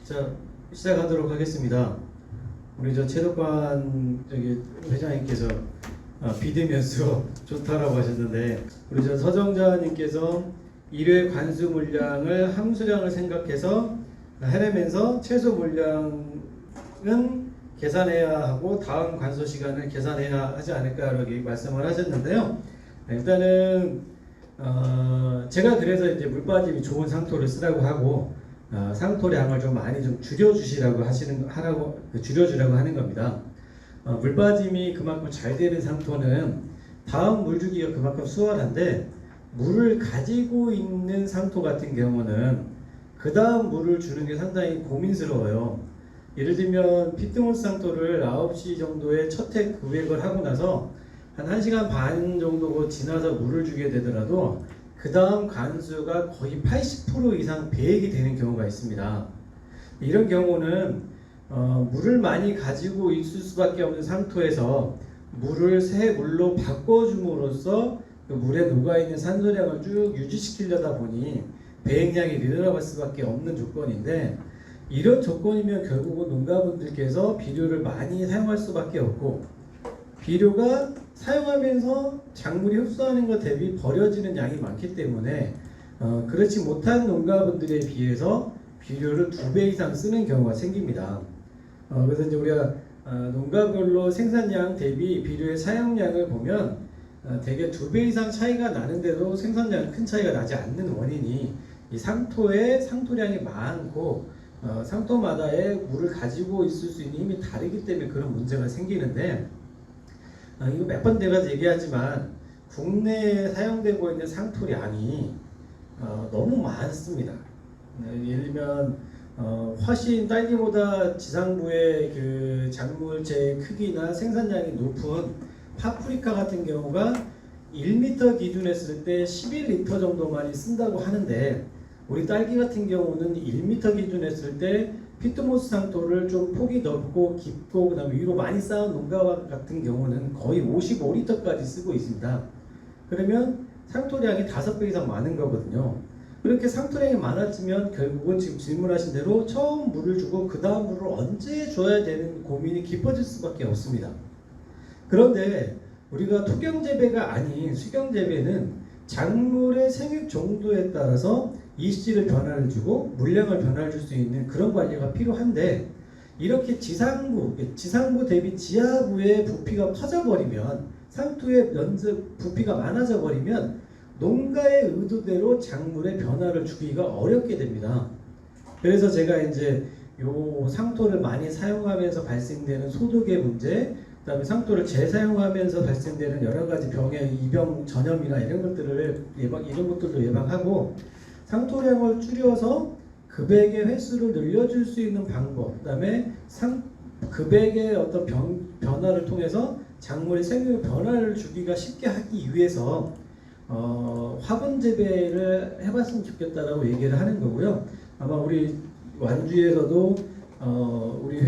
자, 시작하도록 하겠습니다. 우리 최덕관 회장님께서 비대면서 좋다라고 하셨는데, 우리 서정자님께서 1회 관수 물량을 함수량을 생각해서 해내면서 최소 물량은 계산해야 하고 다음 관수 시간을 계산해야 하지 않을까 이렇게 말씀을 하셨는데요. 일단은 제가 그래서 이제 물빠짐이 좋은 상토를 쓰라고 하고 상토량을 좀 많이 좀 줄여주시라고 줄여주라고 하는 겁니다. 물빠짐이 그만큼 잘 되는 상토는 다음 물주기가 그만큼 수월한데, 물을 가지고 있는 상토 같은 경우는 그 다음 물을 주는 게 상당히 고민스러워요. 예를 들면 피트모스 상토를 9시 정도에 첫해 구획을 하고 나서 한 1시간 반 정도 지나서 물을 주게 되더라도 그 다음 관수가 거의 80% 이상 배액이 되는 경우가 있습니다. 이런 경우는 물을 많이 가지고 있을 수밖에 없는 상토에서 물을 새 물로 바꿔줌으로써 그 물에 녹아있는 산소량을 쭉 유지시키려다 보니 배액량이 늘어날 수밖에 없는 조건인데, 이런 조건이면 결국은 농가분들께서 비료를 많이 사용할 수밖에 없고, 비료가 사용하면서 작물이 흡수하는 것 대비 버려지는 양이 많기 때문에 그렇지 못한 농가분들에 비해서 비료를 2배 이상 쓰는 경우가 생깁니다. 그래서 이제 우리가 농가별로 생산량 대비 비료의 사용량을 보면 대개 2배 이상 차이가 나는데도 생산량 큰 차이가 나지 않는 원인이 이 상토량이 많고 상토마다의 물을 가지고 있을 수 있는 힘이 다르기 때문에 그런 문제가 생기는데, 이거 몇 번 내가 얘기하지만 국내에 사용되고 있는 상토량이 너무 많습니다. 예를 들면 훨씬 딸기보다 지상부의 그 작물체 크기나 생산량이 높은 파프리카 같은 경우가 1m 기준에 쓸 때 11리터 정도만 쓴다고 하는데, 우리 딸기 같은 경우는 1m 기준에 쓸 때 피트모스 상토를 좀 폭이 넓고 깊고 그 다음에 위로 많이 쌓은 농가 같은 경우는 거의 55리터까지 쓰고 있습니다. 그러면 상토량이 5배 이상 많은 거거든요. 그렇게 상토량이 많아지면 결국은 지금 질문하신 대로 처음 물을 주고 그 다음 물을 언제 줘야 되는 고민이 깊어질 수밖에 없습니다. 그런데 우리가 토경재배가 아닌 수경재배는 작물의 생육 정도에 따라서 이씨를 변화를 주고 물량을 변화를 줄 수 있는 그런 관리가 필요한데, 이렇게 지상부 대비 지하부의 부피가 커져버리면, 상토의 부피가 많아져 버리면 농가의 의도대로 작물의 변화를 주기가 어렵게 됩니다. 그래서 제가 이제 요 상토를 많이 사용하면서 발생되는 소독의 문제, 그 다음에 상토를 재사용하면서 발생되는 여러 가지 병의 이병 전염이나 이런 것들도 예방하고, 상토량을 줄여서 급액의 횟수를 늘려줄 수 있는 방법, 그 다음에 급액의 어떤 변화를 통해서 작물의 생육 변화를 주기가 쉽게 하기 위해서 화분 재배를 해봤으면 좋겠다라고 얘기를 하는 거고요. 아마 우리 완주에서도 우리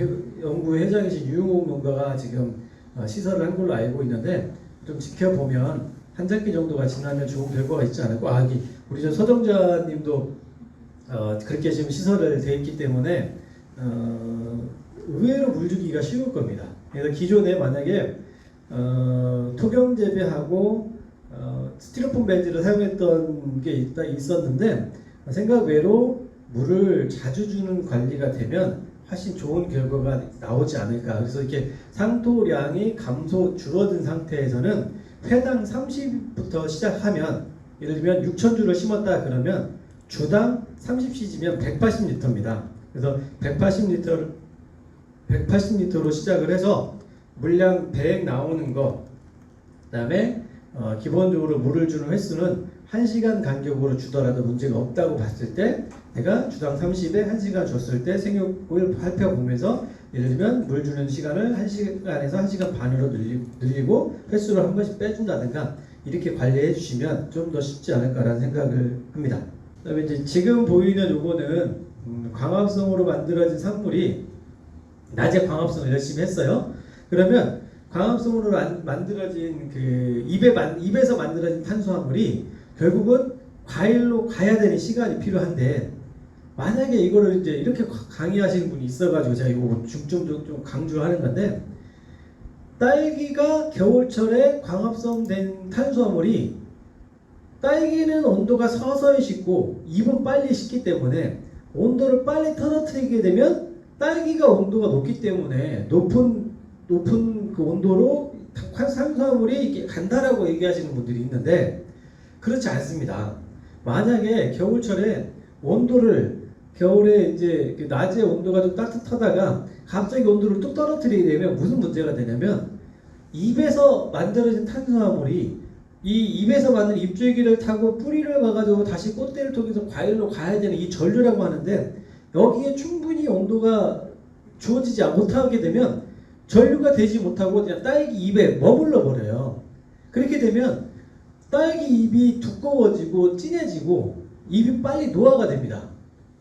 연구 회장이신 유용옥 농가가 지금 시설을 한 걸로 알고 있는데, 좀 지켜보면 한 학기 정도가 지나면 좋은 결과가 있지 않을까. 우리 서정자님도 그렇게 지금 시설을 돼 있기 때문에 의외로 물 주기가 쉬울 겁니다. 그래서 기존에 만약에 토경 재배하고 스티로폼 배지를 사용했던 게 있었는데, 생각 외로 물을 자주 주는 관리가 되면 훨씬 좋은 결과가 나오지 않을까. 그래서 이렇게 상토량이 줄어든 상태에서는 회당 30부터 시작하면, 예를 들면 6,000주를 심었다 그러면 주당 30cc면 180리터입니다. 그래서 180리터로 시작을 해서 물량 배액 나오는 거, 그 다음에 기본적으로 물을 주는 횟수는 1시간 간격으로 주더라도 문제가 없다고 봤을 때, 내가 주당 30에 1시간 줬을 때 생육을 살펴보면서, 예를 들면 물 주는 시간을 1시간에서 1시간 반으로 늘리고 횟수를 한 번씩 빼준다든가 이렇게 관리해 주시면 좀 더 쉽지 않을까라는 생각을 합니다. 그다음에 이제 지금 보이는 요거는 광합성으로 만들어진 산물이 낮에 광합성을 열심히 했어요. 그러면 광합성으로 만들어진 그 입에서 만들어진 탄수화물이 결국은 과일로 가야 되는 시간이 필요한데, 만약에 이거를 이제 이렇게 강의하시는 분이 있어가지고 제가 이거 중점 좀 강조하는 건데, 딸기가 겨울철에 광합성된 탄수화물이, 딸기는 온도가 서서히 식고 잎은 빨리 식기 때문에 온도를 빨리 떨어뜨리게 되면 딸기가 온도가 높기 때문에 높은 그 온도로 탄수화물이 이렇게 간다라고 얘기하시는 분들이 있는데, 그렇지 않습니다. 만약에 겨울철에 온도를, 겨울에 이제 그 낮에 온도가 좀 따뜻하다가 갑자기 온도를 뚝 떨어뜨리게 되면 무슨 문제가 되냐면, 잎에서 만들어진 탄수화물이 이 잎에서 만든 잎줄기를 타고 뿌리를 가가지고 다시 꽃대를 통해서 과일로 가야 되는 이 전류라고 하는데, 여기에 충분히 온도가 주어지지 못하게 되면 전류가 되지 못하고 그냥 딸기 잎에 머물러 버려요. 그렇게 되면 딸기 잎이 두꺼워지고 진해지고 잎이 빨리 노화가 됩니다.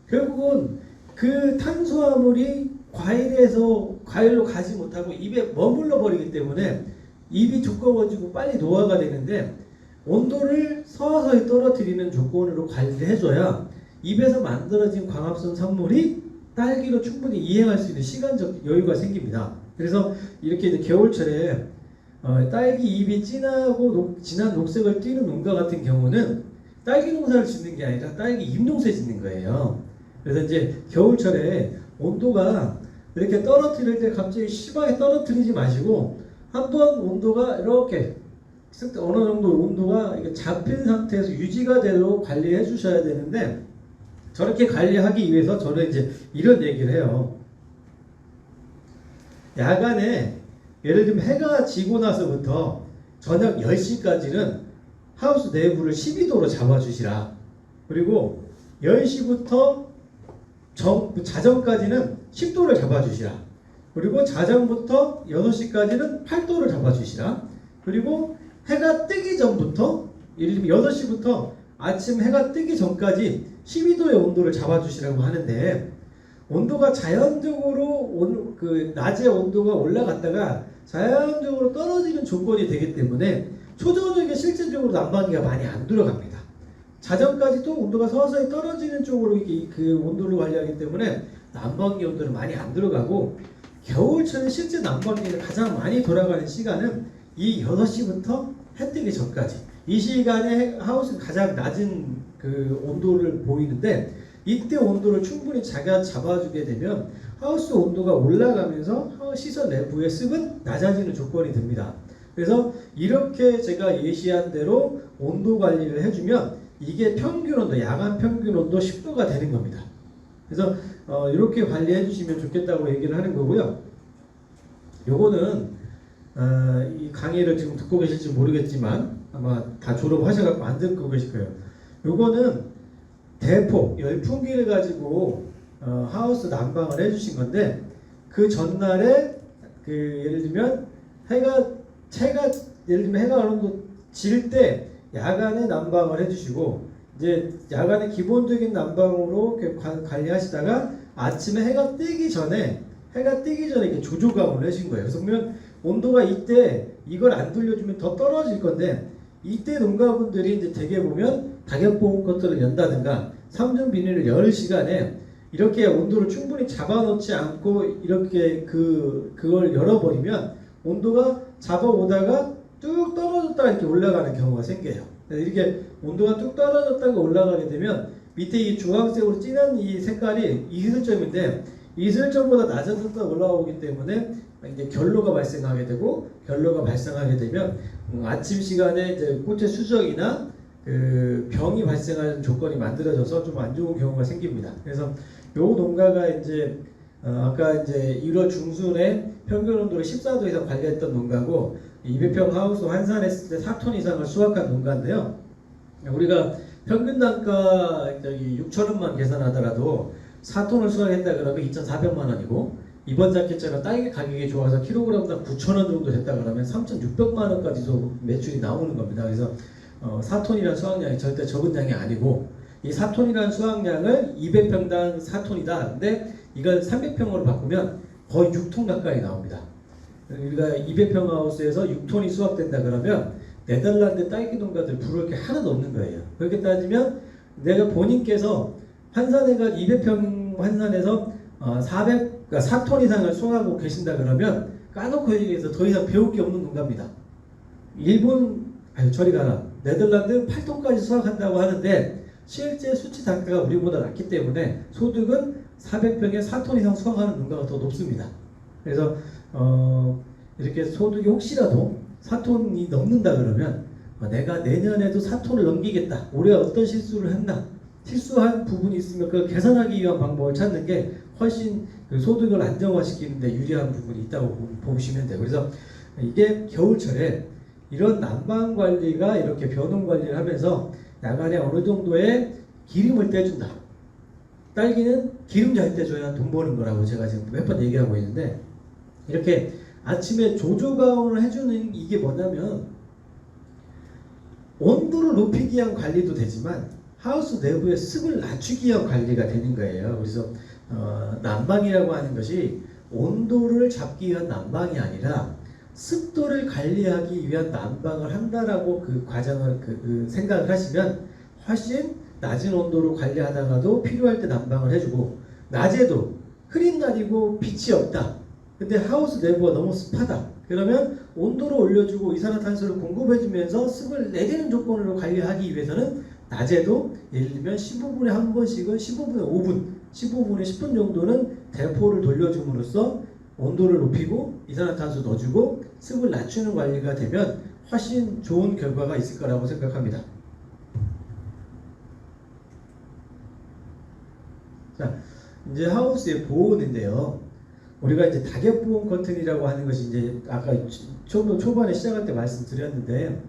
결국은 그 탄수화물이 과일로 가지 못하고 입에 머물러 버리기 때문에 잎이 두꺼워지고 빨리 노화가 되는데, 온도를 서서히 떨어뜨리는 조건으로 관리를 해줘야 잎에서 만들어진 광합성 산물이 딸기로 충분히 이행할 수 있는 시간적 여유가 생깁니다. 그래서 이렇게 이제 겨울철에 딸기 잎이 진한 녹색을 띠는 농가 같은 경우는 딸기 농사를 짓는 게 아니라 딸기 잎 농사 짓는 거예요. 그래서 이제 겨울철에 온도가 이렇게 떨어뜨릴 때 갑자기 심하게 떨어뜨리지 마시고, 한번 온도가 이렇게 어느 정도 온도가 잡힌 상태에서 유지가 되도록 관리해 주셔야 되는데, 저렇게 관리하기 위해서 저는 이제 이런 얘기를 해요. 야간에 예를 들면 해가 지고 나서부터 저녁 10시까지는 하우스 내부를 12도로 잡아주시라. 그리고 10시부터 자정까지는 10도를 잡아주시라. 그리고 자정부터 6시까지는 8도를 잡아주시라. 그리고 해가 뜨기 전부터, 예를 들면 6시부터 아침 해가 뜨기 전까지 12도의 온도를 잡아주시라고 하는데, 온도가 자연적으로 그 낮에 온도가 올라갔다가 자연적으로 떨어지는 조건이 되기 때문에 초저녁에 실질적으로 난방기가 많이 안 들어갑니다. 자정까지도 온도가 서서히 떨어지는 쪽으로 그 온도를 관리하기 때문에 난방기 온도는 많이 안 들어가고, 겨울철에 실제 난방기가 가장 많이 돌아가는 시간은 이 6시부터 해 뜨기 전까지, 이 시간에 하우스는 가장 낮은 그 온도를 보이는데, 이때 온도를 충분히 자기가 잡아주게 되면 하우스 온도가 올라가면서 시설 내부의 습은 낮아지는 조건이 됩니다. 그래서 이렇게 제가 예시한 대로 온도 관리를 해주면 이게 평균 온도, 야간 평균 온도 10도가 되는 겁니다. 그래서 이렇게 관리해 주시면 좋겠다고 얘기를 하는 거고요. 요거는 이 강의를 지금 듣고 계실지 모르겠지만 아마 다 졸업하셔갖고 안 듣고 계실 거예요. 요거는 대폭 열풍기를 가지고 하우스 난방을 해주신 건데, 그 전날에 그 예를 들면 해가 어느 정도 질 때 야간에 난방을 해주시고, 이제 야간에 기본적인 난방으로 관리하시다가 아침에 해가 뜨기 전에 이렇게 조조감을 해주신 거예요. 그래서 보면 온도가 이때 이걸 안 돌려주면 더 떨어질 건데, 이때 농가분들이 이제 대개 보면 낙엽보험 커트를 연다든가 3중 비닐을 열 시간에 이렇게 온도를 충분히 잡아놓지 않고 이렇게 그걸 열어버리면 온도가 잡아오다가 뚝 떨어졌다가 이렇게 올라가는 경우가 생겨요. 이렇게 온도가 뚝 떨어졌다가 올라가게 되면 밑에 이 주황색으로 진한 이 색깔이 이슬점인데, 이슬점보다 낮아졌다 올라오기 때문에 이제 결로가 발생하게 되고, 결로가 발생하게 되면 아침 시간에 이제 꽃의 수정이나 그 병이 발생하는 조건이 만들어져서 좀 안 좋은 경우가 생깁니다. 그래서 요 농가가 이제 아까 이제 1월 중순에 평균 온도를 14도 이상 관리했던 농가고, 200평 하우스 환산했을 때 4톤 이상을 수확한 농가인데요. 우리가 평균 단가 6,000원만 계산하더라도 4톤을 수확했다 그러면 2,400만 원이고, 이번 작기처럼 딸기 가격이 좋아서 킬로그램당 9,000원 정도 됐다 그러면 3,600만 원까지도 매출이 나오는 겁니다. 그래서 4톤이라는 수확량이 절대 적은 양이 아니고, 이 4톤이라는 수확량을 200평당 4톤이다. 근데 이걸 300평으로 바꾸면 거의 6톤 가까이 나옵니다. 우리가 200평 하우스에서 6톤이 수확된다 그러면 네덜란드 딸기 농가들 부러울 게 하나도 없는 거예요. 그렇게 따지면 내가 본인께서 환산해가 200평 환산해서 4톤 이상을 수확하고 계신다 그러면 까놓고 얘기해서 더 이상 배울 게 없는 농가입니다. 일본, 저리 가라. 네덜란드 8톤까지 수확한다고 하는데 실제 수치 단가가 우리보다 낮기 때문에 소득은 400평에 4톤 이상 수확하는 농가가 더 높습니다. 그래서 이렇게 소득이 혹시라도 4톤이 넘는다 그러면 내가 내년에도 4톤을 넘기겠다. 올해 어떤 실수를 했나? 실수한 부분이 있으면 그걸 개선하기 위한 방법을 찾는 게 훨씬 그 소득을 안정화시키는데 유리한 부분이 있다고 보시면 돼요. 그래서 이게 겨울철에 이런 난방 관리가 이렇게 변온 관리를 하면서 야간에 어느 정도의 기름을 떼준다. 딸기는 기름 잘 떼줘야 돈 버는 거라고 제가 지금 몇 번 얘기하고 있는데 이렇게 아침에 조조가온을 해주는 이게 뭐냐면 온도를 높이기 위한 관리도 되지만 하우스 내부의 습을 낮추기 위한 관리가 되는 거예요. 그래서 난방이라고 하는 것이 온도를 잡기 위한 난방이 아니라 습도를 관리하기 위한 난방을 한다라고 그 과정을 생각을 하시면 훨씬 낮은 온도로 관리하다가도 필요할 때 난방을 해주고 낮에도 흐린 날이고 빛이 없다. 근데 하우스 내부가 너무 습하다. 그러면 온도를 올려주고 이산화탄소를 공급해주면서 습을 내리는 조건으로 관리하기 위해서는 낮에도 예를 들면 15분에 한 번씩은 15분에 5분, 15분에 10분 정도는 대포를 돌려줌으로써 온도를 높이고 이산화탄소 넣어주고 습을 낮추는 관리가 되면 훨씬 좋은 결과가 있을 거라고 생각합니다. 자, 이제 하우스의 보온인데요. 우리가 이제 다격보온 커튼이라고 하는 것이 이제 아까 초반에 시작할 때 말씀드렸는데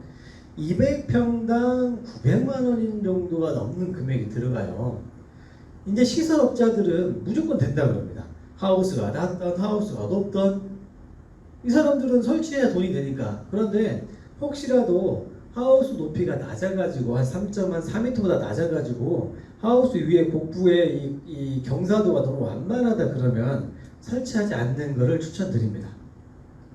200평당 900만 원 정도가 넘는 금액이 들어가요. 이제 시설업자들은 무조건 된다 그럽니다. 하우스가 낮던 하우스가 높던 이 사람들은 설치해야 돈이 되니까. 그런데 혹시라도 하우스 높이가 낮아가지고 한 3.4m보다 낮아가지고 하우스 위에 복부에 이 경사도가 너무 완만하다 그러면 설치하지 않는 것을 추천드립니다.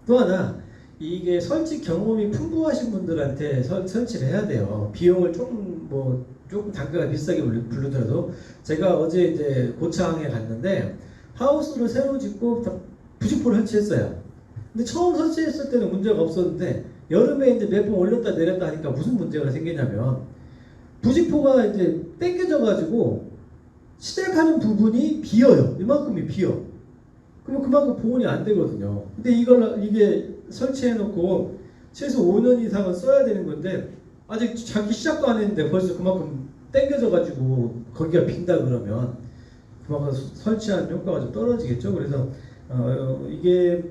또 하나 이게 설치 경험이 풍부하신 분들한테 설치를 해야 돼요. 비용을 조금 단가가 비싸게 부르더라도 제가 어제 이제 고창에 갔는데 하우스를 새로 짓고 부직포를 설치했어요. 근데 처음 설치했을 때는 문제가 없었는데 여름에 이제 몇 번 올렸다 내렸다 하니까 무슨 문제가 생기냐면 부직포가 이제 당겨져 가지고 시작하는 부분이 비어요. 이만큼이 비어. 그러면 그만큼 보온이 안 되거든요. 근데 이게 설치해 놓고 최소 5년 이상은 써야 되는 건데 아직 자기 시작도 안 했는데 벌써 그만큼 당겨져 가지고 거기가 빈다 그러면 그만큼 설치한 효과가 좀 떨어지겠죠. 그래서 이게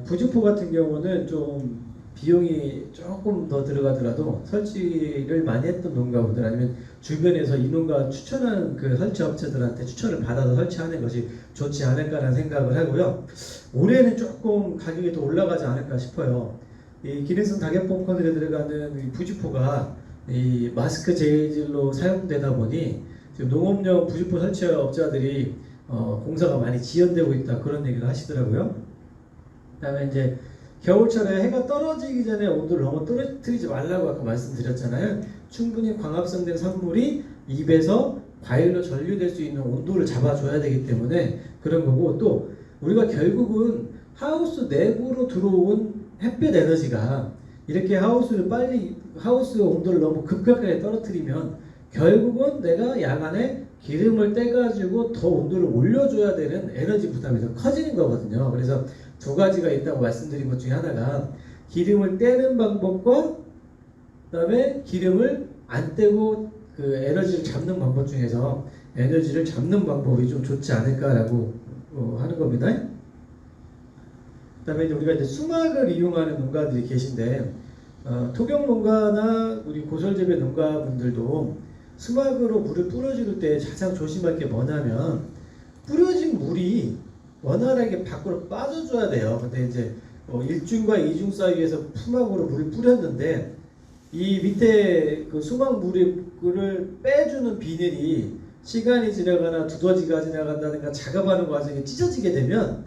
부직포 같은 경우는 좀 비용이 조금 더 들어가더라도 설치를 많이 했던 농가분들 아니면 주변에서 이 농가 추천하는 그 설치 업체들한테 추천을 받아서 설치하는 것이 좋지 않을까라는 생각을 하고요. 올해는 조금 가격이 더 올라가지 않을까 싶어요. 이 기능성 다격보온 커튼에 들어가는 이 부직포가 이 마스크 재질로 사용되다 보니 지금 농업용 부직포 설치 업자들이 공사가 많이 지연되고 있다 그런 얘기를 하시더라고요. 그다음에 이제 겨울철에 해가 떨어지기 전에 온도를 너무 떨어뜨리지 말라고 아까 말씀드렸잖아요. 충분히 광합성된 산물이 입에서 과일로 전류될 수 있는 온도를 잡아줘야 되기 때문에 그런 거고 또 우리가 결국은 하우스 내부로 들어온 햇볕 에너지가 이렇게 하우스 온도를 너무 급격하게 떨어뜨리면 결국은 내가 야간에 기름을 떼가지고 더 온도를 올려줘야 되는 에너지 부담이 더 커지는 거거든요. 그래서 두 가지가 있다고 말씀드린 것 중에 하나가 기름을 떼는 방법과 그다음에 기름을 안 떼고 그 에너지를 잡는 방법 중에서 에너지를 잡는 방법이 좀 좋지 않을까라고 하는 겁니다. 그다음에 우리가 이제 수막을 이용하는 농가들이 계신데 토경 농가나 우리 고설재배 농가분들도 수막으로 물을 뿌려줄 때 가장 조심할 게 뭐냐면 뿌려진 물이 원활하게 밖으로 빠져줘야 돼요. 근데 이제 1중과 2중 사이에서 수막으로 물을 뿌렸는데 이 밑에 그 수막 물을 빼주는 비닐이 시간이 지나거나 두더지가 지나간다든가 작업하는 과정에 찢어지게 되면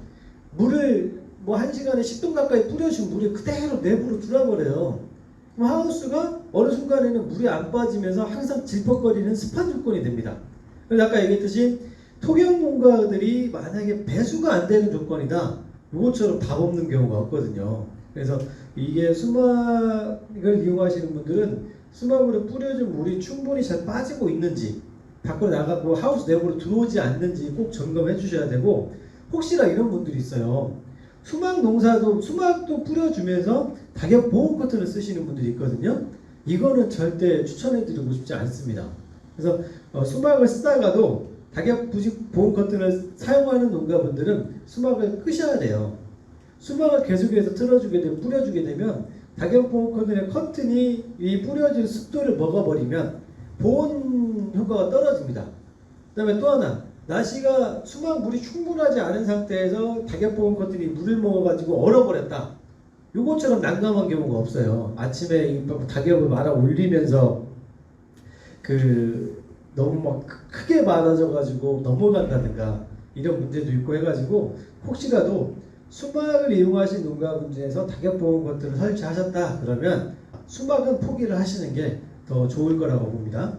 물을 1시간에 10분 가까이 뿌려준 물이 그대로 내부로 들어버려요. 그럼 하우스가 어느 순간에는 물이 안 빠지면서 항상 질퍽거리는 습한 조건이 됩니다. 그래서 아까 얘기했듯이 토경 농가들이 만약에 배수가 안 되는 조건이다. 요것처럼 답 없는 경우가 없거든요. 그래서 이게 수막을 이용하시는 분들은 수막으로 뿌려준 물이 충분히 잘 빠지고 있는지, 밖으로 나가고 하우스 내부로 들어오지 않는지 꼭 점검해 주셔야 되고, 혹시나 이런 분들이 있어요. 수막 농사도 수막도 뿌려주면서 낙엽 보호 커튼을 쓰시는 분들이 있거든요. 이거는 절대 추천해드리고 싶지 않습니다. 그래서 수막을 쓰다가도 낙엽 보호 커튼을 사용하는 농가분들은 수막을 끄셔야 돼요. 수막을 계속해서 틀어주게 되면, 뿌려주게 되면 낙엽 보호 커튼의 이 뿌려진 습도를 먹어버리면 보온 효과가 떨어집니다. 그 다음에 또 하나, 날씨가 수막 물이 충분하지 않은 상태에서 낙엽 보온 커튼이 물을 먹어가지고 얼어버렸다. 요것처럼 난감한 경우가 없어요. 아침에 낙엽을 말아 올리면서 너무 막 크게 말아져가지고 넘어간다든가 이런 문제도 있고 해가지고, 혹시라도 수막을 이용하신 농가분 중에서 낙엽 보온 커튼을 설치하셨다 그러면 수막은 포기를 하시는 게 더 좋을 거라고 봅니다.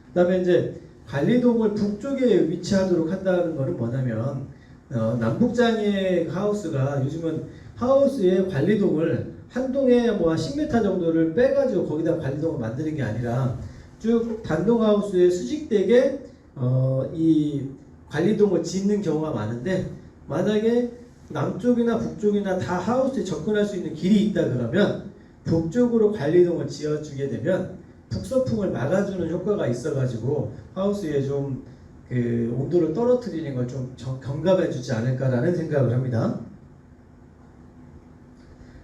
그 다음에 이제 관리동을 북쪽에 위치하도록 한다는 것은 뭐냐면, 남북장의 하우스가 요즘은 하우스의 관리동을 한 동에 뭐 한 10m 정도를 빼가지고 거기다 관리동을 만드는 게 아니라 쭉 단독 하우스에 수직되게 이 관리동을 짓는 경우가 많은데, 만약에 남쪽이나 북쪽이나 다 하우스에 접근할 수 있는 길이 있다 그러면 북쪽으로 관리동을 지어주게 되면 북서풍을 막아주는 효과가 있어가지고 하우스에 좀 온도를 떨어뜨리는 걸 좀 경감해주지 않을까라는 생각을 합니다.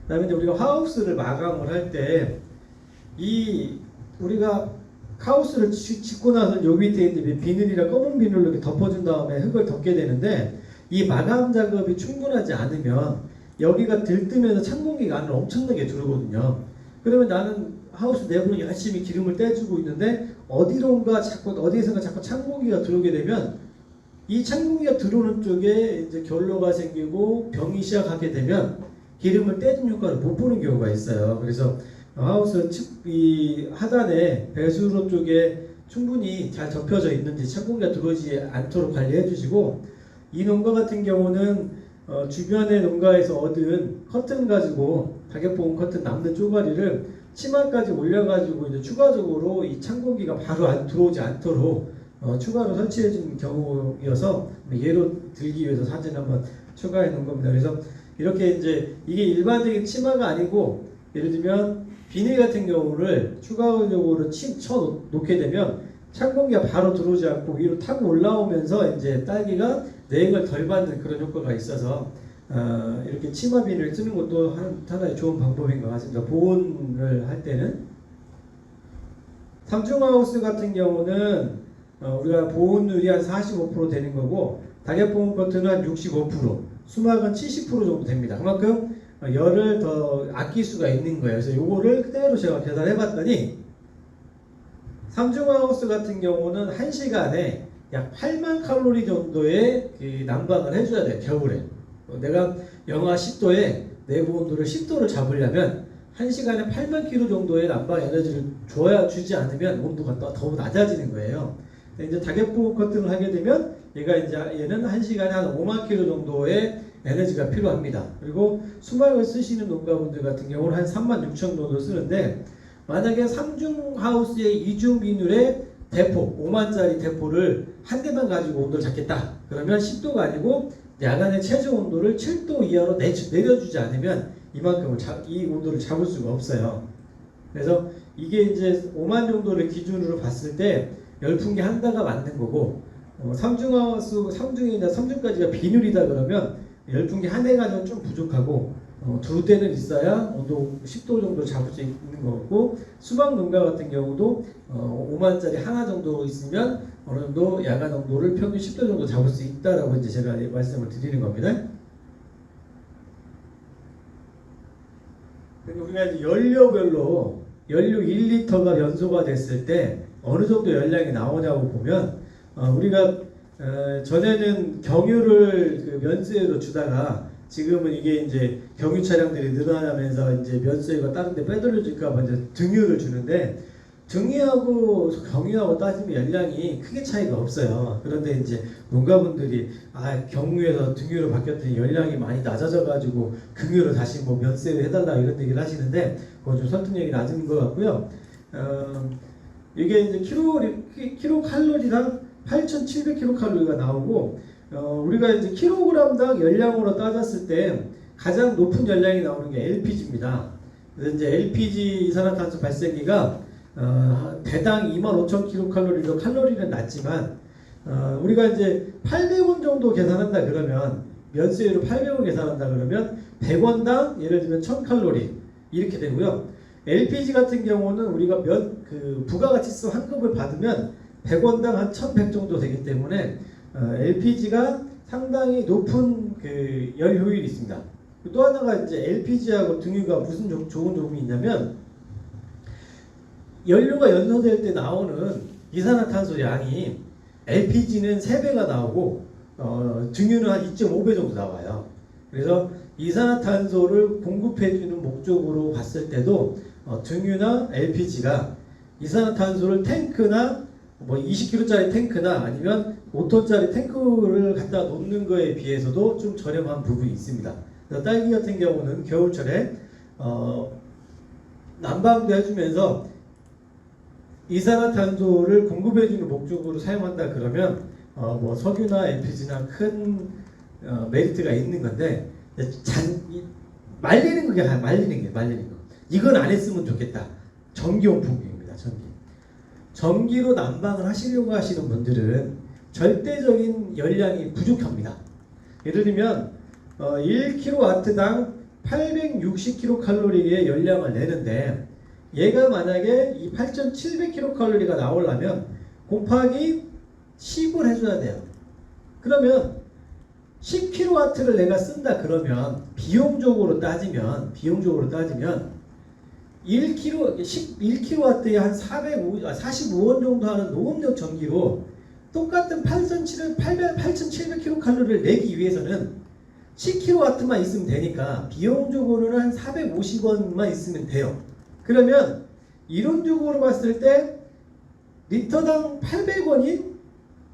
그다음에 이제 우리가 하우스를 마감을 할 때 우리가 하우스를 짓고 나서 요 밑에 이제 비닐이나 검은 비닐로 이렇게 덮어준 다음에 흙을 덮게 되는데, 이 마감 작업이 충분하지 않으면 여기가 들뜨면서 찬 공기가 안으로 엄청나게 들어오거든요. 그러면 나는 하우스 내부는 열심히 기름을 떼주고 있는데 어디에선가 자꾸 찬 공기가 들어오게 되면 이 찬 공기가 들어오는 쪽에 이제 결로가 생기고 병이 시작하게 되면 기름을 떼준 효과를 못 보는 경우가 있어요. 그래서 하우스 이 하단에 배수로 쪽에 충분히 잘 접혀져 있는지 찬 공기가 들어오지 않도록 관리해 주시고, 이 농가 같은 경우는 주변의 농가에서 얻은 커튼 가지고 낙엽 보온 커튼 남는 쪼가리를 치마까지 올려가지고 이제 추가적으로 이 찬 공기가 바로 들어오지 않도록 추가로 설치해 주는 경우여서 예로 들기 위해서 사진 한번 추가해 놓은 겁니다. 그래서 이렇게 이제 이게 일반적인 치마가 아니고, 예를 들면 비닐 같은 경우를 추가적으로 쳐 놓게 되면 찬 공기가 바로 들어오지 않고 위로 타고 올라오면서 이제 딸기가 냉을 덜 받는 그런 효과가 있어서 이렇게 치마 비닐을 쓰는 것도 하나의 좋은 방법인 것 같습니다. 보온을 할 때는. 삼중하우스 같은 경우는 우리가 보온율이 한 45% 되는 거고, 낙엽 보온 커튼은 한 65%, 수막은 70% 정도 됩니다. 그만큼 열을 더 아낄 수가 있는 거예요. 그래서 요거를 그대로 제가 계산해 봤더니, 삼중하우스 같은 경우는 1시간에 약 8만 칼로리 정도의 난방을 해줘야 돼요. 겨울에 내가 영하 10도에 내부 온도를 10도를 잡으려면 1시간에 8만 킬로 정도의 난방 에너지를 주지 않으면 온도가 더 낮아지는 거예요. 이제 낙엽 보호 커튼을 하게 되면 얘는 1시간에 한 5만 킬로 정도의 에너지가 필요합니다. 그리고 수막을 쓰시는 농가분들 같은 경우는 한 3만 6천 정도 쓰는데, 만약에 3중 하우스의 2중 비닐에 대포 5만짜리 대포를 한 대만 가지고 온도를 잡겠다 그러면 10도가 아니고 야간의 최저 온도를 7도 이하로 내려주지 않으면 이만큼을 이 온도를 잡을 수가 없어요. 그래서 이게 이제 5만 정도를 기준으로 봤을 때 열풍기 한 대가 맞는 거고, 3중까지가 비닐이다 그러면 열풍기 한 대가 좀 부족하고, 두 대는 있어야 온도 10도 정도 잡을 수 있는 거고, 수박 농가 같은 경우도 5만짜리 하나 정도 있으면 어느 정도 야간 온도를 평균 10도 정도 잡을 수 있다라고 이제 제가 말씀을 드리는 겁니다. 우리가 이제 연료별로 연료 1리터가 연소가 됐을 때 어느 정도 연량이 나오냐고 보면, 우리가 전에는 경유를 면세로 주다가 지금은 이게 이제 경유 차량들이 늘어나면서 이제 면세가 다른 데 빼돌려질까 봐 이제 등유를 주는데, 등유하고 경유하고 따지면 열량이 크게 차이가 없어요. 그런데 이제 농가분들이 경유에서 등유로 바뀌었더니 열량이 많이 낮아져가지고 금유로 다시 뭐 면세를 해달라 이런 얘기를 하시는데 그건 좀 설득력이 낮은 것 같고요. 이게 이제 킬로 칼로리당 8,700kcal가 나오고 우리가 이제 킬로그램당 열량으로 따졌을 때 가장 높은 열량이 나오는 게 LPG입니다. 그래서 이제 LPG 이산화탄소 발생기가 대당 25,000kcal로 칼로리는 낮지만 우리가 이제 800원 정도 계산한다 그러면 면세율로 800원 계산한다 그러면 100원당 예를 들면 1000칼로리 이렇게 되고요. LPG 같은 경우는 우리가 부가가치세 환급을 받으면 100원당 한 1100 정도 되기 때문에 LPG가 상당히 높은 그 열 효율이 있습니다. 또 하나가 이제 LPG하고 등유가 무슨 좋은 점이 있냐면 연료가 연소될 때 나오는 이산화탄소 양이 LPG는 3배가 나오고 등유는 한 2.5배 정도 나와요. 그래서 이산화탄소를 공급해주는 목적으로 봤을 때도 등유나 LPG가 이산화탄소를 탱크나 뭐 20kg짜리 탱크나 아니면 5톤짜리 탱크를 갖다 놓는 거에 비해서도 좀 저렴한 부분이 있습니다. 그래서 딸기 같은 경우는 겨울철에 난방도 해주면서 이산화탄소를 공급해주는 목적으로 사용한다 그러면 뭐 석유나 LPG나 큰 메리트가 있는 건데 말리는 거. 이건 안 했으면 좋겠다. 전기용품입니다. 전기로 난방을 하시려고 하시는 분들은 절대적인 열량이 부족합니다. 예를 들면 1kW당 860kcal의 열량을 내는데 얘가 만약에 이 8,700kcal가 나오려면 곱하기 10을 해줘야 돼요. 그러면 10kW를 내가 쓴다 그러면 비용적으로 따지면 1kW에 한 45원 정도 하는 노급력 전기로 똑같은 8,700kcal를 내기 위해서는 10kW만 있으면 되니까 비용적으로는 한 450원만 있으면 돼요. 그러면 이론적으로 봤을 때 리터당 800원인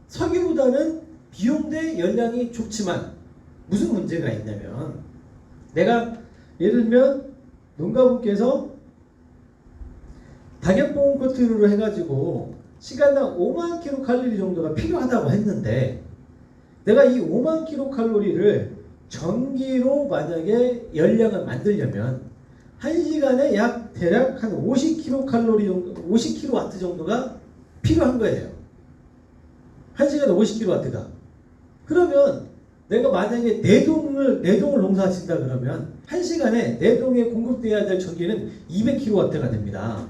석유보다는 비용 대 열량이 좋지만 무슨 문제가 있냐면 내가 예를 들면 농가분께서 낙엽봉 커트로 해가지고 시간당 5만 kcal 정도가 필요하다고 했는데 내가 이 5만 kcal를 전기로 만약에 열량을 만들려면 1시간에 대략 한 50kcal 정도, 50kW 정도가 필요한 거예요. 1시간에 50kW가. 그러면 내가 만약에 4동을 농사 짓다 그러면 1시간에 4동에 공급돼야 될 전기는 200kW가 됩니다.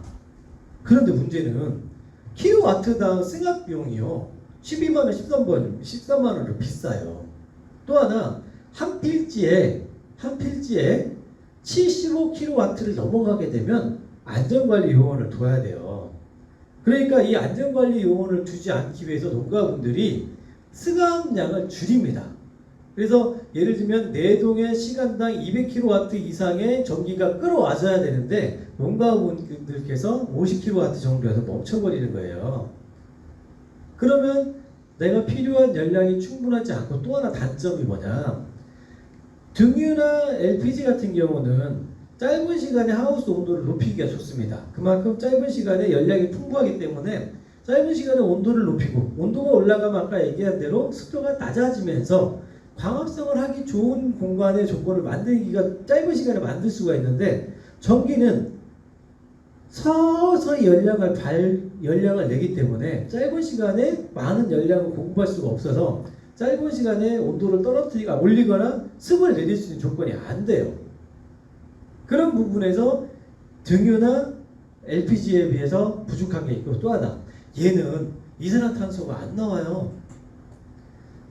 그런데 문제는 킬로와트당 승합 비용이요. 12만원, 13만원으로 비싸요. 또 하나 한 필지에 75kW를 넘어가게 되면 안전관리 요원을 둬야 돼요. 그러니까 이 안전관리 요원을 두지 않기 위해서 농가분들이 승합량을 줄입니다. 그래서 예를 들면 4동의 시간당 200kW 이상의 전기가 끌어와줘야 되는데 농가분들께서 50kW 정도에서 멈춰버리는 거예요. 그러면 내가 필요한 열량이 충분하지 않고 또 하나 단점이 뭐냐, 등유나 LPG 같은 경우는 짧은 시간에 하우스 온도를 높이기가 좋습니다. 그만큼 짧은 시간에 열량이 풍부하기 때문에 짧은 시간에 온도를 높이고 온도가 올라가면 아까 얘기한 대로 습도가 낮아지면서 광합성을 하기 좋은 공간의 조건을 만들기가 짧은 시간에 만들 수가 있는데 전기는 서서히 열량을 내기 때문에 짧은 시간에 많은 열량을 공급할 수가 없어서 짧은 시간에 온도를 올리거나 습을 내릴 수 있는 조건이 안 돼요. 그런 부분에서 등유나 LPG에 비해서 부족한 게 있고 또 하나 얘는 이산화탄소가 안 나와요.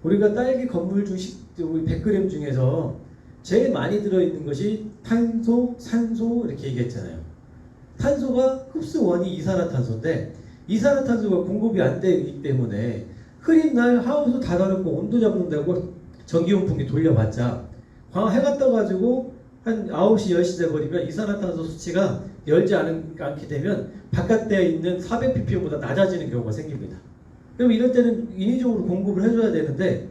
우리가 딸기 건물 중 100g 중에서 제일 많이 들어있는 것이 탄소, 산소 이렇게 얘기했잖아요. 탄소가 흡수원이 이산화탄소인데 이산화탄소가 공급이 안 되기 때문에 흐린 날 하우스 닫아놓고 온도 잡는다고 전기용풍기 돌려봤자 해가 떠가지고 한 9시 10시 돼버리면 이산화탄소 수치가 않게 되면 바깥에 있는 400ppm보다 낮아지는 경우가 생깁니다. 그럼 이럴 때는 인위적으로 공급을 해줘야 되는데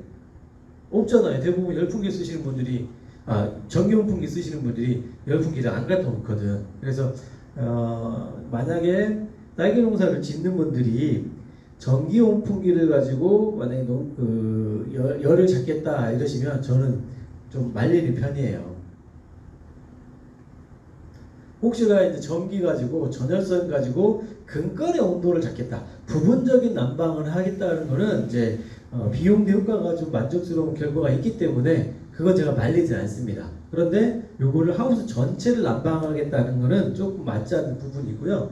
없잖아요. 대부분 열풍기 쓰시는 분들이 전기온풍기 쓰시는 분들이 열풍기를 안 갖다 놓거든. 그래서 만약에 딸기 농사를 짓는 분들이 전기온풍기를 가지고 만약에 열을 잡겠다 이러시면 저는 좀 말리는 편이에요. 혹시나 이제 전기 가지고 전열선 가지고 근간의 온도를 잡겠다, 부분적인 난방을 하겠다는 거는 이제 비용 대 효과가 좀 만족스러운 결과가 있기 때문에 그건 제가 말리지 않습니다. 그런데 요거를 하우스 전체를 난방하겠다는 거는 조금 맞지 않는 부분이고요.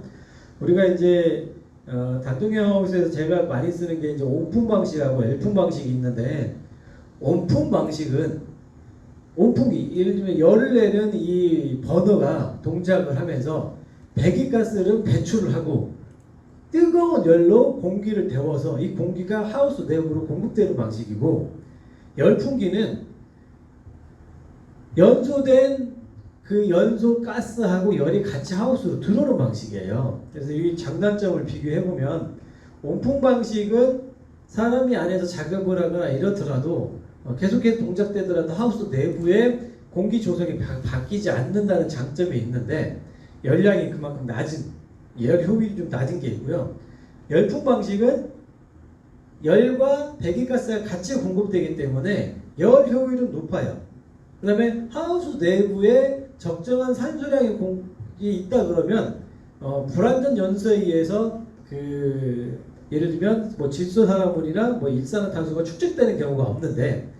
우리가 이제 단동형 하우스에서 제가 많이 쓰는 게 이제 온풍 방식하고 열풍 방식이 있는데, 온풍 방식은 온풍기, 예를 들면 열을 내는 이 버너가 동작을 하면서 배기가스를 배출을 하고 뜨거운 열로 공기를 데워서 이 공기가 하우스 내부로 공급되는 방식이고, 열풍기는 연소된 그 연소 가스하고 열이 같이 하우스로 들어오는 방식이에요. 그래서 이 장단점을 비교해보면 온풍 방식은 사람이 안에서 작업을 하거나 이렇더라도 계속해서 동작되더라도 하우스 내부에 공기 조성이 바뀌지 않는다는 장점이 있는데, 열량이 그만큼 낮은, 열 효율이 좀 낮은 게 있고요. 열풍 방식은 열과 배기가스가 같이 공급되기 때문에 열 효율은 높아요. 그 다음에 하우스 내부에 적정한 산소량이 있다 그러면 불완전 연소에 의해서 예를 들면 뭐 질소산화물이나 뭐 일산화탄소가 축적되는 경우가 없는데,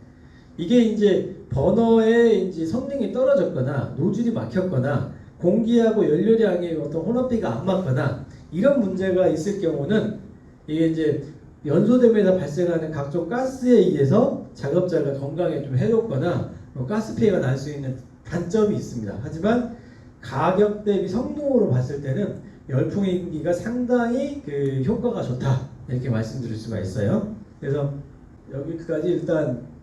이게 이제 버너의 이제 성능이 떨어졌거나 노즐이 막혔거나 공기하고 연료량의 어떤 혼합비가 안 맞거나 이런 문제가 있을 경우는 이게 이제 연소되면서 발생하는 각종 가스에 의해서 작업자가 건강에 좀 해롭거나 가스 피해가 날 수 있는 단점이 있습니다. 하지만 가격 대비 성능으로 봤을 때는 열풍기가 상당히 효과가 좋다, 이렇게 말씀드릴 수가 있어요. 그래서 여기까지 일단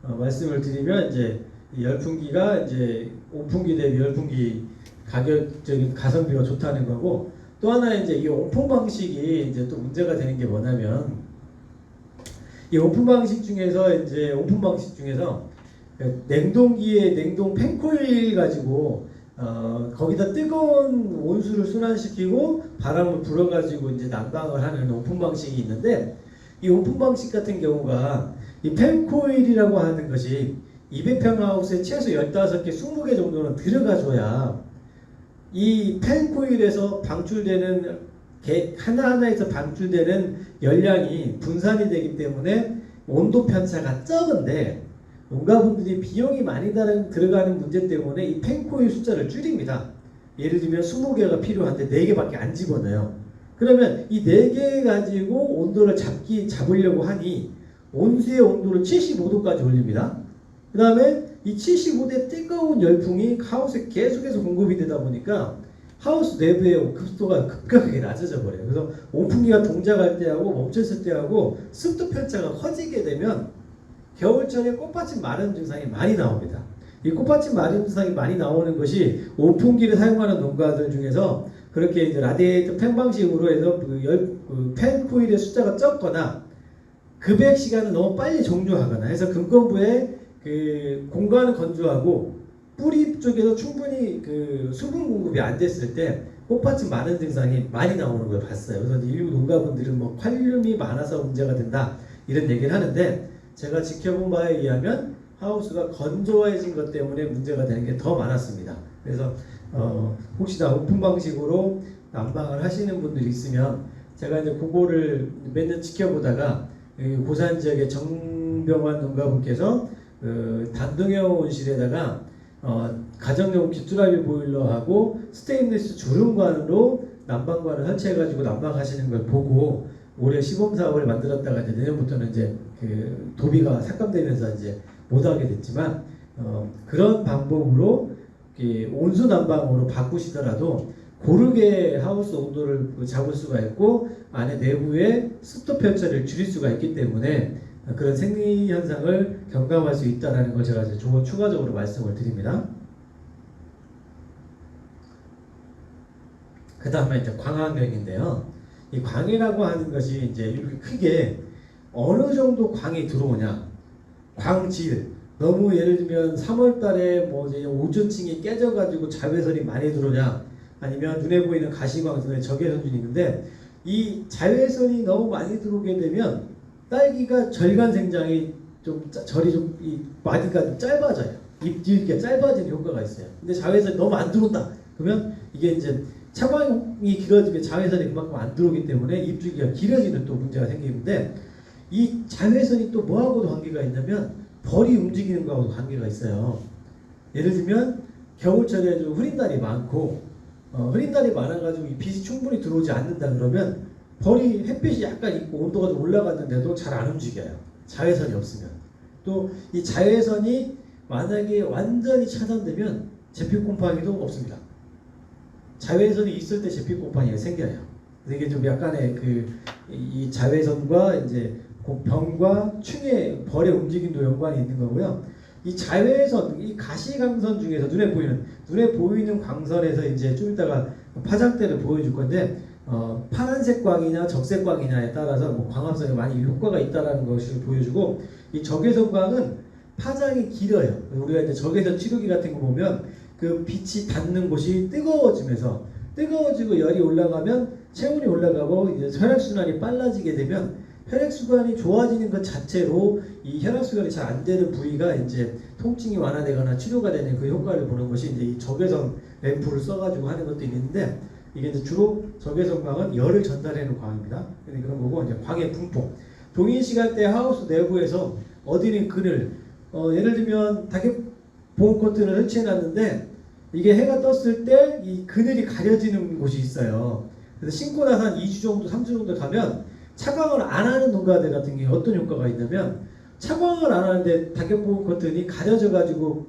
말씀을 드리면, 이제 열풍기가 이제 온풍기 대비 열풍기 가격적인 가성비가 좋다는 거고, 또 하나 이제 이 온풍 방식이 이제 또 문제가 되는 게 뭐냐면, 이 온풍 방식 중에서 냉동기에 냉동 팬코일 가지고 거기다 뜨거운 온수를 순환시키고 바람을 불어가지고 이제 난방을 하는 온풍 방식이 있는데, 이 온풍 방식 같은 경우가 이 팬코일이라고 하는 것이 200평 하우스에 최소 15개, 20개 정도는 들어가줘야 이 팬코일에서 방출되는 하나하나에서 방출되는 열량이 분산이 되기 때문에 온도 편차가 적은데, 농가분들이 비용이 많이 들어가는 문제 때문에 이 팬코일 숫자를 줄입니다. 예를 들면 20개가 필요한데 4개밖에 안 집어넣어요. 그러면 이 4개 가지고 온도를 잡으려고 하니 온수의 온도를 75도까지 올립니다. 그 다음에 이 75대 뜨거운 열풍이 하우스에 계속해서 공급이 되다 보니까 하우스 내부의 급수도가 급격하게 낮아져 버려요. 그래서 온풍기가 동작할 때하고 멈췄을 때하고 습도 편차가 커지게 되면 겨울철에 꽃받침 마름 증상이 많이 나옵니다. 이 꽃받침 마름 증상이 많이 나오는 것이 온풍기를 사용하는 농가들 중에서 그렇게 이제 라디에이터 팬 방식으로 해서 팬 코일의 숫자가 적거나 급액 시간을 너무 빨리 종료하거나 해서 근건부에 공간은 건조하고 뿌리 쪽에서 충분히 수분 공급이 안 됐을 때 꽃받침 마른 증상이 많이 나오는 걸 봤어요. 그래서 일부 농가분들은 뭐 칼륨이 많아서 문제가 된다, 이런 얘기를 하는데, 제가 지켜본 바에 의하면 하우스가 건조해진 것 때문에 문제가 되는 게 더 많았습니다. 그래서 혹시나 온풍 방식으로 난방을 하시는 분들이 있으면, 제가 이제 그거를 몇 년 지켜보다가 고산 지역의 정병환 농가분께서 단동형 온실에다가 가정용 귀뚜라미 보일러하고 스테인리스 주름관으로 난방관을 설치해가지고 난방하시는 걸 보고 올해 시범 사업을 만들었다가 이제 내년부터는 이제 도비가 삭감되면서 이제 못하게 됐지만, 그런 방법으로 온수 난방으로 바꾸시더라도 고르게 하우스 온도를 잡을 수가 있고 안에 내부의 습도 편차를 줄일 수가 있기 때문에 그런 생리 현상을 경감할 수 있다는 걸 제가 이제 추가적으로 말씀을 드립니다. 그 다음에 이제 광학력인데요. 이 광이라고 하는 것이 이제 이렇게 크게 어느 정도 광이 들어오냐, 광질. 너무 예를 들면 3월달에 뭐 이제 오존층이 깨져가지고 자외선이 많이 들어오냐, 아니면 눈에 보이는 가시광선의 적외선균이 있는데 이 자외선이 너무 많이 들어오게 되면 딸기가 절간 생장이 좀 절이 좀 이 마디가 좀 짧아져요. 잎줄기가 짧아지는 효과가 있어요. 근데 자외선이 너무 안 들어온다. 그러면 이게 이제 차광이 길어지면 자외선이 그만큼 안 들어오기 때문에 잎줄기가 길어지는 또 문제가 생기는데 이 자외선이 또 뭐하고도 관계가 있냐면 벌이 움직이는 거하고도 관계가 있어요. 예를 들면 겨울철에 좀 흐린 날이 많고 흐린 날이 많아가지고 이 빛이 충분히 들어오지 않는다 그러면 벌이 햇빛이 약간 있고 온도가 좀 올라갔는데도 잘 안 움직여요. 자외선이 없으면. 또 이 자외선이 만약에 완전히 차단되면 제피 곰팡이도 없습니다. 자외선이 있을 때 제피 곰팡이가 생겨요. 이게 좀 약간의 이 자외선과 이제 병과 충의 벌의 움직임도 연관이 있는 거고요. 이 자외선, 이 가시광선 중에서 눈에 보이는 광선에서 이제 좀 이따가 파장대를 보여줄 건데 파란색 광이냐 적색 광이냐에 따라서 뭐 광합성에 많이 효과가 있다라는 것을 보여주고 이 적외선 광은 파장이 길어요. 우리가 이제 적외선 치료기 같은 거 보면 그 빛이 닿는 곳이 뜨거워지고 열이 올라가면 체온이 올라가고 이제 혈액순환이 빨라지게 되면 혈액순환이 좋아지는 것 자체로 이 혈액순환이 잘 안 되는 부위가 이제 통증이 완화되거나 치료가 되는 그 효과를 보는 것이 이제 이 적외선 램프를 써가지고 하는 것도 있는데 이게 이제 주로 적외선광은 열을 전달하는 광입니다. 그런 거고 이제 광의 분포. 동일 시간대 하우스 내부에서 어디는 그늘, 예를 들면 다격 보온 커튼을 설치해놨는데 이게 해가 떴을 때 이 그늘이 가려지는 곳이 있어요. 그래서 신고 나서 한 2주 정도, 3주 정도 가면 차광을 안 하는 농가들 같은 경우에 어떤 효과가 있냐면 차광을 안 하는데 다격보온 커튼이 가려져가지고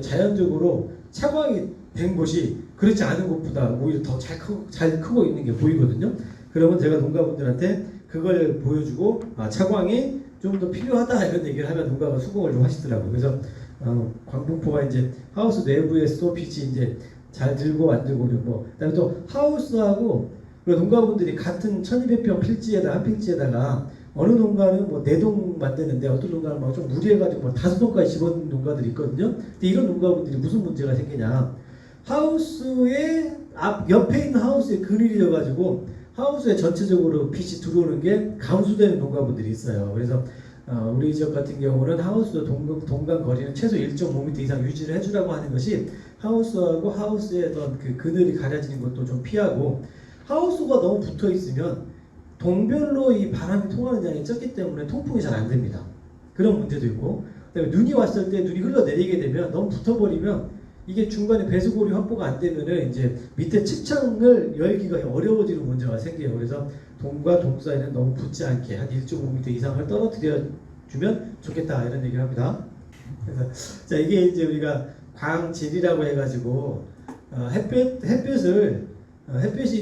자연적으로 차광이 된 곳이 그렇지 않은 곳보다 오히려 더 잘 크고 있는 게 보이거든요. 그러면 제가 농가분들한테 그걸 보여주고 차광이 좀 더 필요하다 이런 얘기를 하면 농가가 수긍을 좀 하시더라고요. 그래서 광분포가 이제 하우스 내부에서도 빛이 이제 잘 들고 안 들고 뭐 그다음에 또 하우스하고 농가분들이 같은 1200평 필지에다 한 필지에다가 어느 농가는 뭐 4동 만드는데 어떤 농가는 막 좀 무리해가지고 뭐 5동까지 집어넣는 농가들이 있거든요. 근데 이런 농가분들이 무슨 문제가 생기냐? 하우스의 옆에 있는 하우스에 그늘이 져가지고 하우스에 전체적으로 빛이 들어오는 게 감소되는 농가분들이 있어요. 그래서 우리 지역 같은 경우는 하우스와 동간 거리는 최소 1.5m 이상 유지를 해주라고 하는 것이 하우스하고 하우스의 어떤 그 그늘이 가려지는 것도 좀 피하고 하우스가 너무 붙어 있으면 동별로 이 바람이 통하는 양이 적기 때문에 통풍이 잘 안 됩니다. 그런 문제도 있고 그다음에 눈이 왔을 때 눈이 흘러내리게 되면 너무 붙어버리면 이게 중간에 배수고리 확보가 안 되면은 이제 밑에 측창을 열기가 어려워지는 문제가 생겨요. 그래서 동과 동 사이는 너무 붙지 않게 한 1.5m 이상을 떨어뜨려 주면 좋겠다 이런 얘기를 합니다. 그래서 자 이게 이제 우리가 광질이라고 해가지고 햇빛이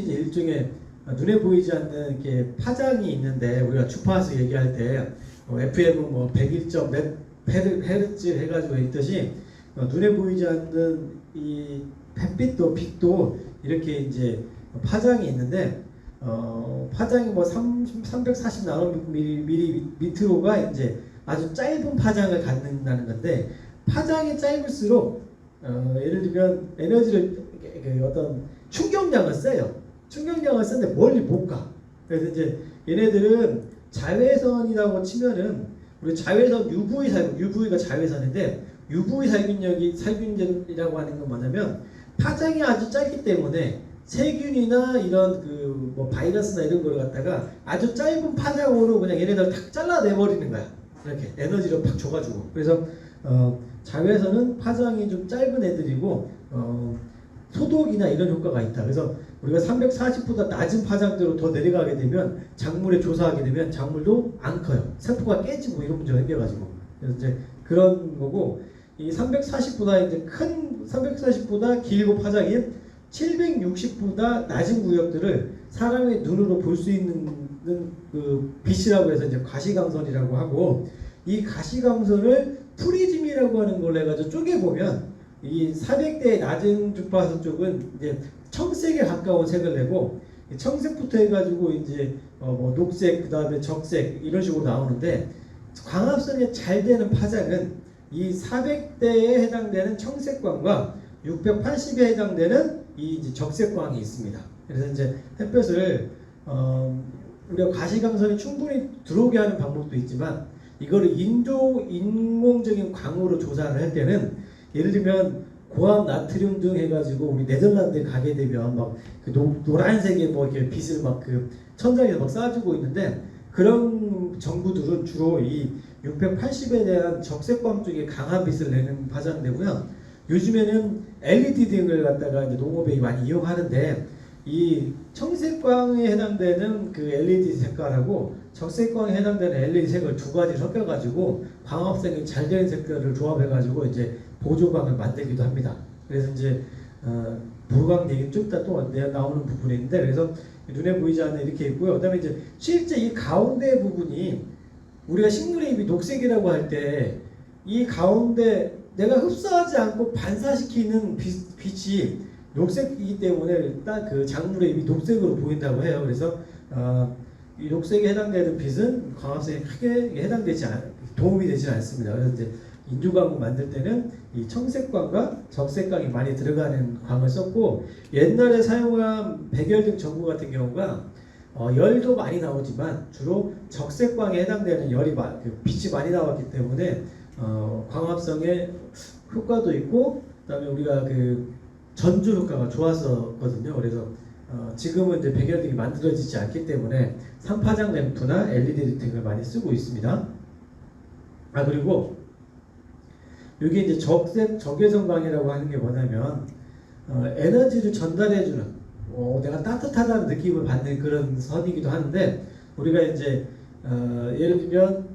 이제 일종의 눈에 보이지 않는 이렇게 파장이 있는데 우리가 주파수 얘기할 때 FM은 뭐 101점 몇 헤르츠 해가지고 있듯이 눈에 보이지 않는 이 햇빛도 빛도 이렇게 이제 파장이 있는데 파장이 뭐 340 나노미터가 이제 아주 짧은 파장을 갖는다는 건데 파장이 짧을수록 예를 들면 에너지를 어떤 충격량을 써요. 충격량을 쓰는데 멀리 못 가. 그래서 이제 얘네들은 자외선이라고 치면은 우리 자외선 UV가 자외선인데 UV 살균이라고 하는 건 뭐냐면 파장이 아주 짧기 때문에 세균이나 이런 그 뭐 바이러스나 이런 걸 갖다가 아주 짧은 파장으로 그냥 얘네들 탁 잘라내버리는 거야. 이렇게 에너지를 팍 줘가지고. 그래서 자외선은 파장이 좀 짧은 애들이고 소독이나 이런 효과가 있다. 그래서 우리가 340보다 낮은 파장대로 더 내려가게 되면 작물에 조사하게 되면 작물도 안 커요. 세포가 깨지고 이런 문제가 생겨가지고. 그래서 이제 그런 거고 이 340보다 이제 큰 340보다 길고 파장이 760보다 낮은 구역들을 사람의 눈으로 볼 수 있는 그 빛이라고 해서 이제 가시광선이라고 하고 이 가시광선을 프리즘이라고 하는 걸 해가지고 쪼개보면 이 400대의 낮은 주파수 쪽은 이제 청색에 가까운 색을 내고 청색부터 해가지고 이제 뭐 녹색, 그 다음에 적색 이런 식으로 나오는데 광합성이 잘 되는 파장은 이 400대에 해당되는 청색광과 680에 해당되는 이 이제 적색광이 있습니다. 그래서 이제 햇볕을 우리가 가시광선이 충분히 들어오게 하는 방법도 있지만 이거를 인공적인 광으로 조사를 할 때는 예를 들면 고압 나트륨 등 해가지고 우리 네덜란드에 가게 되면 막 그 노란색의 뭐 이렇게 빛을 막 그 천장에서 막 쏴주고 있는데 그런 전구들은 주로 이 680에 대한 적색광 쪽에 강한 빛을 내는 파장되고요. 요즘에는 LED 등을 갖다가 이제 농업에 많이 이용하는데 이 청색광에 해당되는 그 LED 색깔하고 적색광에 해당되는 LED 색을 두 가지 섞여가지고 광합성이 잘 되는 색깔을 조합해가지고 이제 보조광을 만들기도 합니다. 그래서 이제 불광 얘기는 좀 이따 또 나오는 부분인데 그래서 눈에 보이지 않는 이렇게 있고요. 그다음에 이제 실제 이 가운데 부분이 우리가 식물의 잎이 녹색이라고 할 때 이 가운데 내가 흡수하지 않고 반사시키는 빛이 녹색이기 때문에 일단 그 작물의 잎이 녹색으로 보인다고 해요. 그래서 이 녹색에 해당되는 빛은 광합성에 크게 도움이 되지 않습니다. 그래서 이제 인조광을 만들 때는 이 청색광과 적색광이 많이 들어가는 광을 썼고 옛날에 사용한 백열등 전구 같은 경우가 열도 많이 나오지만 주로 적색광에 해당되는 빛이 많이 나왔기 때문에 광합성에 효과도 있고 그다음에 우리가 그 전주 효과가 좋았었거든요. 그래서 지금은 이제 백열등이 만들어지지 않기 때문에 3파장 램프나 LED 등을 많이 쓰고 있습니다. 그리고 여기 이제 적외선광이라고 하는 게 뭐냐면 에너지를 전달해주는 내가 따뜻하다는 느낌을 받는 그런 선이기도 하는데 우리가 이제 예를 들면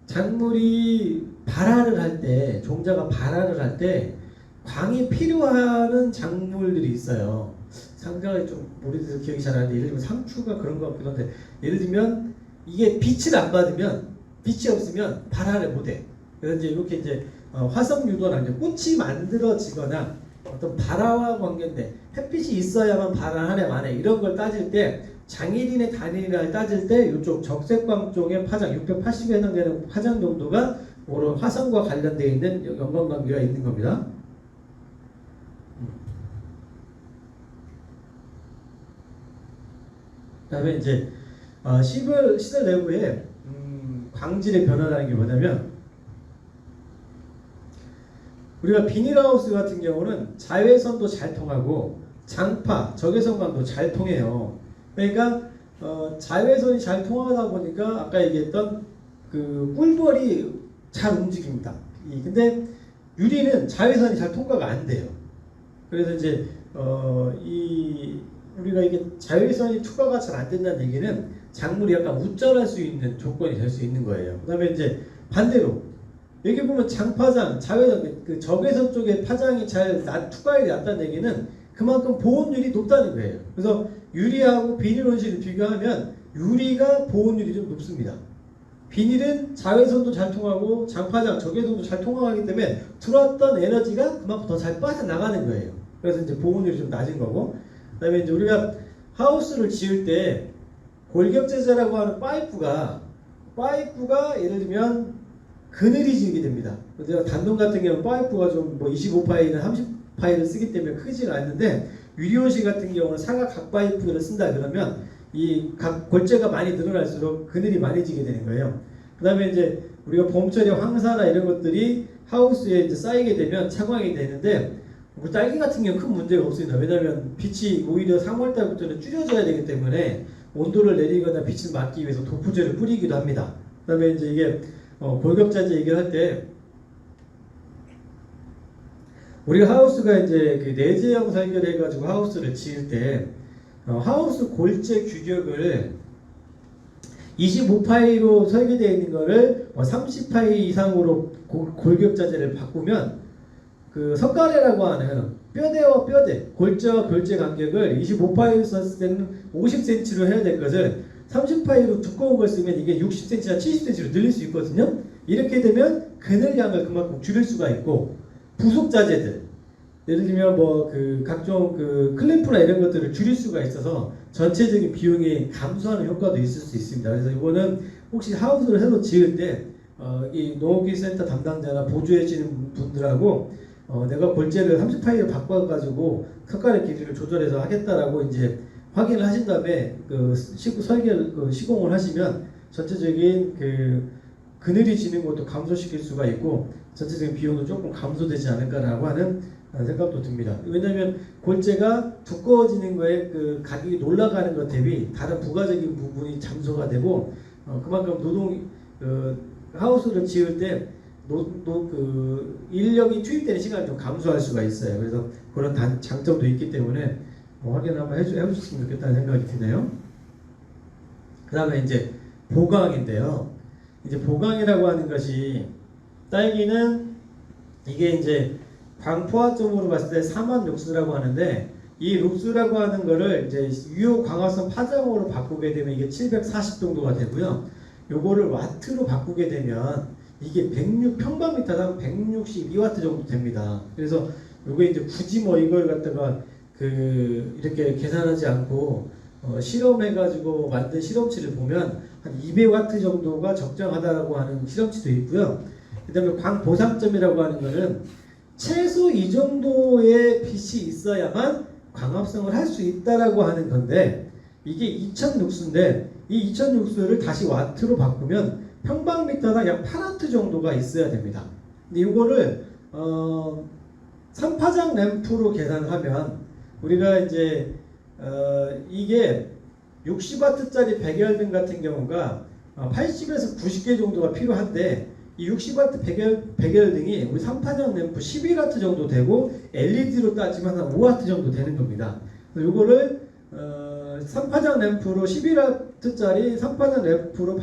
작물이 발화를 할 때 종자가 발화를 할 때 광이 필요한 작물들이 있어요. 상당히 좀 우리들 기억이 잘 안 나는데 예를 들면 상추가 그런 것 같기도 한데 예를 들면 이게 빛을 안 받으면 빛이 없으면 발화를 못해. 그래서 이제 이렇게 이제 화성 유도나 이제 꽃이 만들어지거나 어떤 발화와 관계인데 햇빛이 있어야만 발화하네 마네 이런 걸 따질 때 장일인의 단일을 따질 때 이쪽 적색광 쪽의 파장 680에 해당되는 파장 정도가 오늘 화성과 관련되어 있는 연관관계가 있는 겁니다. 그다음에 이제 시설 내부에 광질의 변화라는 게 뭐냐면 우리가 비닐하우스 같은 경우는 자외선도 잘 통하고 장파, 적외선광도 잘 통해요. 그러니까 자외선이 잘 통하다 보니까 아까 얘기했던 그 꿀벌이 잘 움직입니다. 근데 유리는 자외선이 잘 통과가 안 돼요. 그래서 이제 우리가 이게 자외선이 투과가 잘 안 된다는 얘기는 작물이 약간 우절할 수 있는 조건이 될 수 있는 거예요. 그다음에 이제 반대로 여기 보면 장파장, 자외선, 그 적외선 쪽에 파장이 잘 투과율이 낮다는 얘기는 그만큼 보온율이 높다는 거예요. 그래서 유리하고 비닐 온실을 비교하면 유리가 보온율이 좀 높습니다. 비닐은 자외선도 잘 통하고 장파장, 적외선도 잘 통하기 때문에 들어왔던 에너지가 그만큼 더 잘 빠져나가는 거예요. 그래서 이제 보온율이 좀 낮은 거고 그 다음에 이제 우리가 하우스를 지을 때 골격제자라고 하는 파이프가 예를 들면 그늘이 지게 됩니다. 그래서 단동 같은 경우는 파이프가 좀 뭐 25파이나 30파이를 쓰기 때문에 크지가 않는데 유리온실 같은 경우는 사각 파이프를 쓴다 그러면 이 각 골재가 많이 늘어날수록 그늘이 많이 지게 되는 거예요. 그 다음에 이제 우리가 봄철에 황사나 이런 것들이 하우스에 이제 쌓이게 되면 차광이 되는데 우리 딸기 같은 경우는 큰 문제가 없습니다. 왜냐하면 빛이 오히려 3월달부터는 줄여져야 되기 때문에 온도를 내리거나 빛을 막기 위해서 도포제를 뿌리기도 합니다. 그 다음에 이제 이게 골격자재 얘기를 할 때 우리가 하우스가 이제 그 내재형 설계를 해가지고 하우스를 지을 때 하우스 골재 규격을 25파이로 설계되어 있는 거를 30파이 이상으로 골격자재를 바꾸면 그 석가래라고 하는 뼈대와 뼈대, 골재와 골재 간격을 25파이로 썼을 때는 50cm로 해야 될 것을 30파이로 두꺼운 걸 쓰면 이게 60cm나 70cm로 늘릴 수 있거든요. 이렇게 되면 그늘량을 그만큼 줄일 수가 있고 부속 자재들, 예를 들면 뭐 그 각종 그 클램프나 이런 것들을 줄일 수가 있어서 전체적인 비용이 감소하는 효과도 있을 수 있습니다. 그래서 이거는 혹시 하우스를 새로 지을 때 이 농업기술센터 담당자나 보조해 주시는 분들하고 내가 골재를 30파이를 바꿔가지고 석가래 길이를 조절해서 하겠다라고 이제 확인을 하신 다음에 그 설계를 시공을 하시면 전체적인 그 그늘이 지는 것도 감소시킬 수가 있고 전체적인 비용도 조금 감소되지 않을까라고 하는 생각도 듭니다. 왜냐하면 골재가 두꺼워지는 거에 그 가격이 올라가는 것 대비 다른 부가적인 부분이 잠소가 되고 그만큼 하우스를 지을 때 인력이 투입되는 시간이 좀 감소할 수가 있어요. 그래서 그런 장점도 있기 때문에 확인 한번 해주셨으면 좋겠다는 생각이 드네요. 그 다음에 이제 보강인데요. 이제 보강이라고 하는 것이 딸기는 이게 이제 광포화점으로 봤을 때 4만 룩스라고 하는데 이 룩스라고 하는 거를 이제 유효 광합성 파장으로 바꾸게 되면 이게 740 정도가 되고요. 요거를 와트로 바꾸게 되면 이게 106 평방미터당 162와트 정도 됩니다. 그래서 요게 이제 굳이 뭐 이걸 갖다가 이렇게 계산하지 않고 실험해가지고 만든 실험치를 보면 한 200와트 정도가 적정하다라고 하는 실험치도 있고요. 그 다음에 광보상점이라고 하는 거는 최소 이 정도의 빛이 있어야만 광합성을 할 수 있다라고 하는 건데 이게 2000룩스인데 이 2000룩스를 다시 와트로 바꾸면 평방미터당 약 8와트 정도가 있어야 됩니다. 근데 이거를 3파장 램프로 계산하면 우리가 이제 이게 60와트짜리 백열등 같은 경우가 80에서 90개 정도가 필요한데 이 60와트 백열등이 우리 3파장 램프 11와트 정도 되고 LED로 따지면 한 5와트 정도 되는 겁니다. 이거를 3파장 램프로 11와트짜리 3파장 램프로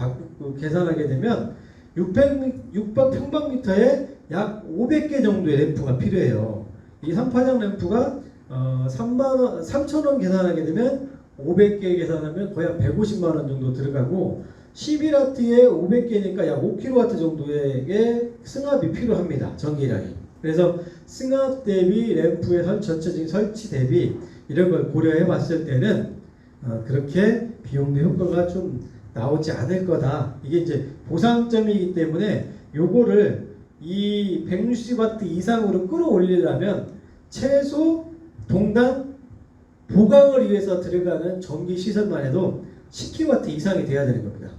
계산하게 되면 600평방미터에 약 500개 정도의 램프가 필요해요. 이 3파장 램프가 3,000원 계산하게 되면 500개 계산하면 거의 한 150만원 정도 들어가고 11와트에 500개니까 약 5kW 정도의 승합이 필요합니다. 전기량이. 그래서 승합 대비 램프의 전체적인 설치 대비 이런 걸 고려해 봤을 때는 그렇게 비용도 효과가 좀 나오지 않을 거다. 이게 이제 보상점이기 때문에 요거를 이 160W 이상으로 끌어올리려면 최소 동당 보강을 위해서 들어가는 전기 시설만 해도 10kW 이상이 돼야 되는 겁니다.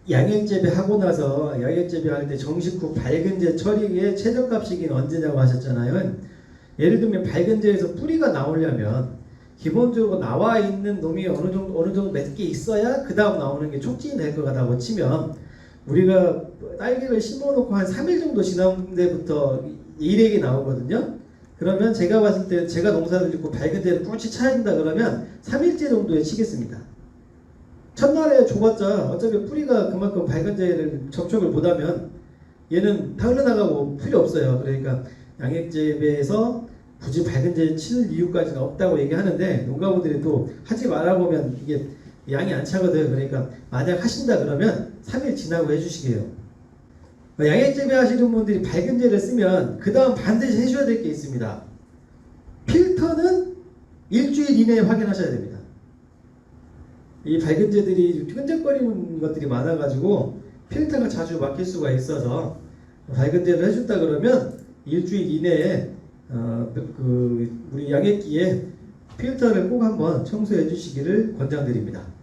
양액재배 하고 나서 양액재배 할 때 정식 후 밝은재 처리의 최저값이긴 언제냐고 하셨잖아요. 예를 들면 밝은재에서 뿌리가 나오려면 기본적으로 나와 있는 놈이 어느 정도 몇 개 있어야 그 다음 나오는 게 촉진이 될 것 같다고 치면 우리가 딸기를 심어놓고 한 3일 정도 지난 데부터 일액이 나오거든요. 그러면 제가 봤을 때 제가 농사를 짓고 밝은재를 꿀치 차야 된다 그러면 3일째 정도에 치겠습니다. 첫날에 줘봤자 어차피 뿌리가 그만큼 밝은재를 접촉을 못하면 얘는 다 흘러나가고 필요 없어요. 그러니까 양액재배에서 굳이 밝은재 칠 이유까지는 없다고 얘기하는데 농가분들이 또 하지 말아보면 이게 양이 안 차거든. 그러니까 만약 하신다 그러면 3일 지나고 해주시게요. 양액재배 하시는 분들이 밝은재를 쓰면 그 다음 반드시 해줘야 될 게 있습니다. 필터는 일주일 이내에 확인하셔야 됩니다. 이 밝은재들이 끈적거리는 것들이 많아가지고 필터가 자주 막힐 수가 있어서 밝은재를 해준다 그러면 일주일 이내에 우리 양액기에 필터를 꼭 한번 청소해 주시기를 권장드립니다.